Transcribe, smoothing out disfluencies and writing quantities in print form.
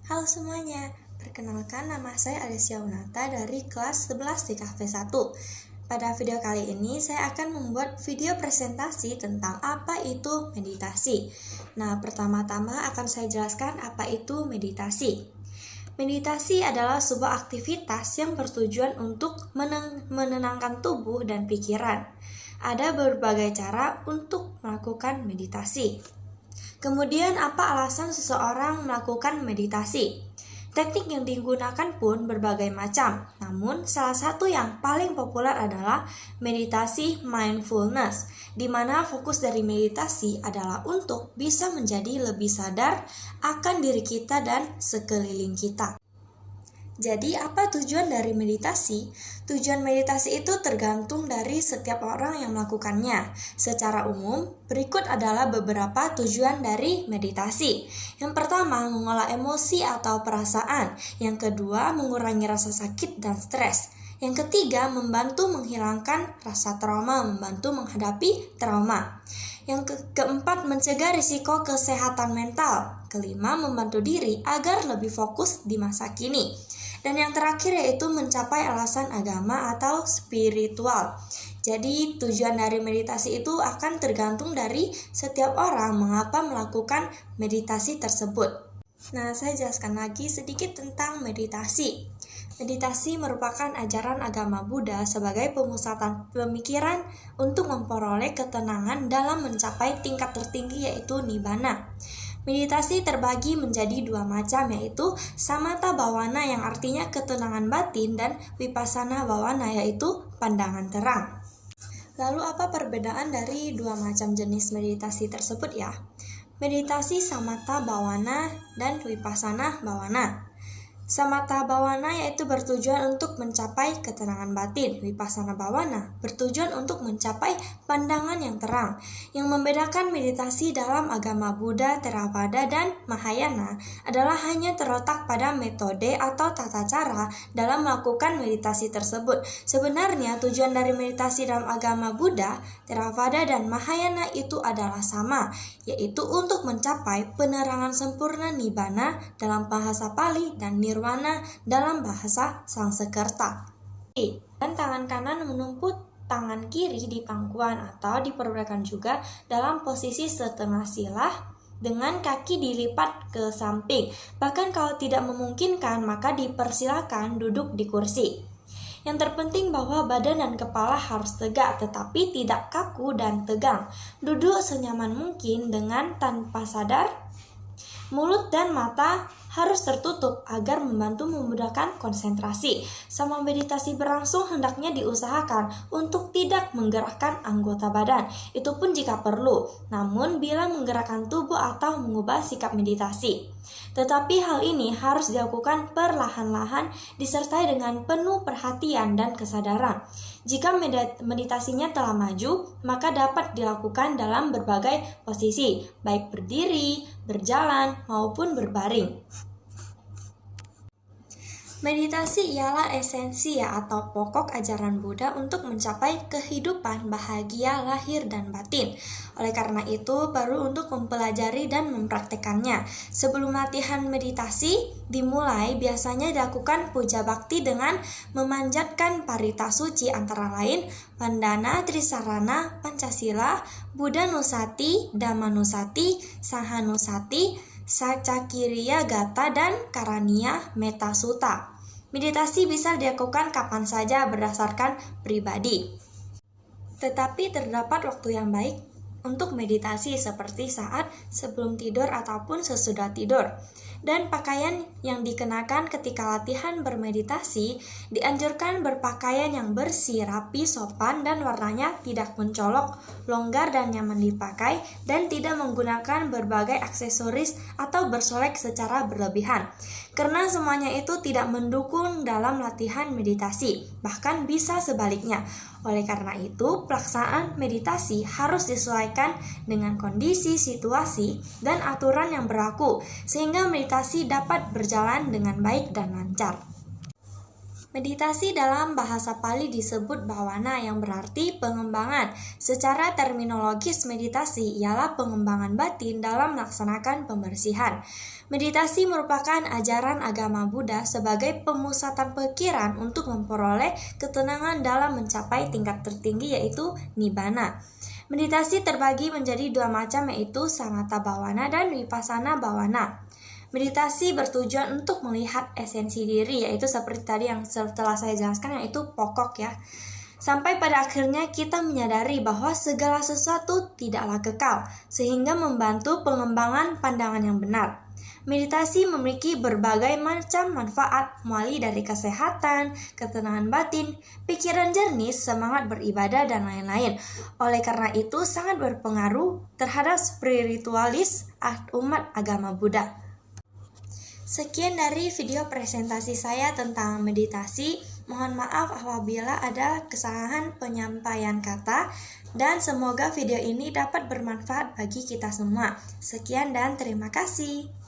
Halo semuanya, perkenalkan nama saya Alicia Unata dari kelas 11 di Cafe 1. Pada video kali ini saya akan membuat video presentasi tentang apa itu meditasi. Nah, pertama-tama akan saya jelaskan apa itu meditasi. Meditasi adalah sebuah aktivitas yang bertujuan untuk menenangkan tubuh dan pikiran. Ada berbagai cara untuk melakukan meditasi. Kemudian, apa alasan seseorang melakukan meditasi? Teknik yang digunakan pun berbagai macam, namun salah satu yang paling populer adalah meditasi mindfulness, di mana fokus dari meditasi adalah untuk bisa menjadi lebih sadar akan diri kita dan sekeliling kita. Jadi, apa tujuan dari meditasi? Tujuan meditasi itu tergantung dari setiap orang yang melakukannya. Secara umum, berikut adalah beberapa tujuan dari meditasi. Yang pertama, mengolah emosi atau perasaan. Yang kedua, mengurangi rasa sakit dan stres. Yang ketiga, membantu menghilangkan rasa trauma, membantu menghadapi trauma. Yang keempat, mencegah risiko kesehatan mental. Kelima, membantu diri agar lebih fokus di masa kini. Dan yang terakhir yaitu mencapai alasan agama atau spiritual. Jadi tujuan dari meditasi itu akan tergantung dari setiap orang mengapa melakukan meditasi tersebut. Nah, saya jelaskan lagi sedikit tentang meditasi. Meditasi merupakan ajaran agama Buddha sebagai pemusatan pemikiran untuk memperoleh ketenangan dalam mencapai tingkat tertinggi yaitu Nibbana. Meditasi terbagi menjadi dua macam yaitu Samatha Bhavana yang artinya ketenangan batin dan Vipassana Bhavana yaitu pandangan terang. Lalu apa perbedaan dari dua macam jenis meditasi tersebut ya? Meditasi Samatha Bhavana dan Vipassana Bhavana. Samatha Bhavana yaitu bertujuan untuk mencapai ketenangan batin. Vipassana Bhavana bertujuan untuk mencapai pandangan yang terang. Yang membedakan meditasi dalam agama Buddha, Theravada, dan Mahayana adalah hanya terletak pada metode atau tata cara dalam melakukan meditasi tersebut. Sebenarnya tujuan dari meditasi dalam agama Buddha, Theravada, dan Mahayana itu adalah sama, yaitu untuk mencapai penerangan sempurna Nibbana dalam bahasa Pali dan Nirwana dalam bahasa Sanskerta. Dan tangan kanan menumpuk tangan kiri di pangkuan atau diperbolehkan juga dalam posisi setengah sila dengan kaki dilipat ke samping. Bahkan kalau tidak memungkinkan maka dipersilakan duduk di kursi. Yang terpenting bahwa badan dan kepala harus tegak tetapi tidak kaku dan tegang. Duduk senyaman mungkin dengan tanpa sadar. Mulut dan mata harus tertutup agar membantu memudahkan konsentrasi. Sama meditasi berlangsung hendaknya diusahakan untuk tidak menggerakkan anggota badan. Itu pun jika perlu. Namun bila menggerakkan tubuh atau mengubah sikap meditasi. Tetapi hal ini harus dilakukan perlahan-lahan disertai dengan penuh perhatian dan kesadaran. Jika meditasinya telah maju, maka dapat dilakukan dalam berbagai posisi, baik berdiri, berjalan, maupun berbaring. Meditasi ialah esensi atau pokok ajaran Buddha untuk mencapai kehidupan bahagia lahir dan batin. Oleh karena itu, perlu untuk mempelajari dan mempraktekannya. Sebelum latihan meditasi dimulai, biasanya dilakukan puja bakti dengan memanjatkan parita suci antara lain Vandana Trisarana Pancasila, Buddha Nusati, Dhamma Nusati, Sangha Nusati, Sacakiriya Gata, dan Karaniya Metta Sutta. Meditasi bisa dilakukan kapan saja berdasarkan pribadi. Tetapi terdapat waktu yang baik untuk meditasi seperti saat sebelum tidur ataupun sesudah tidur. Dan pakaian yang dikenakan ketika latihan bermeditasi dianjurkan berpakaian yang bersih, rapi, sopan, dan warnanya tidak mencolok, longgar dan nyaman dipakai, dan tidak menggunakan berbagai aksesoris atau bersolek secara berlebihan. Karena semuanya itu tidak mendukung dalam latihan meditasi, bahkan bisa sebaliknya. Oleh karena itu, pelaksanaan meditasi harus disesuaikan dengan kondisi, situasi, dan aturan yang berlaku, sehingga meditasi dapat berjalan dengan baik dan lancar. Meditasi dalam bahasa Pali disebut bhavana yang berarti pengembangan. Secara terminologis meditasi ialah pengembangan batin dalam melaksanakan pembersihan. Meditasi merupakan ajaran agama Buddha sebagai pemusatan pikiran untuk memperoleh ketenangan dalam mencapai tingkat tertinggi yaitu nibbana. Meditasi terbagi menjadi dua macam yaitu samatha bhavana dan vipassana bhavana. Meditasi bertujuan untuk melihat esensi diri, yaitu seperti tadi yang setelah saya jelaskan, yaitu pokok ya. Sampai pada akhirnya kita menyadari bahwa segala sesuatu tidaklah kekal, sehingga membantu pengembangan pandangan yang benar. Meditasi memiliki berbagai macam manfaat, mulai dari kesehatan, ketenangan batin, pikiran jernih, semangat beribadah, dan lain-lain. Oleh karena itu, sangat berpengaruh terhadap spiritualis umat agama Buddha. Sekian dari video presentasi saya tentang meditasi. Mohon maaf apabila ada kesalahan penyampaian kata dan semoga video ini dapat bermanfaat bagi kita semua. Sekian dan terima kasih.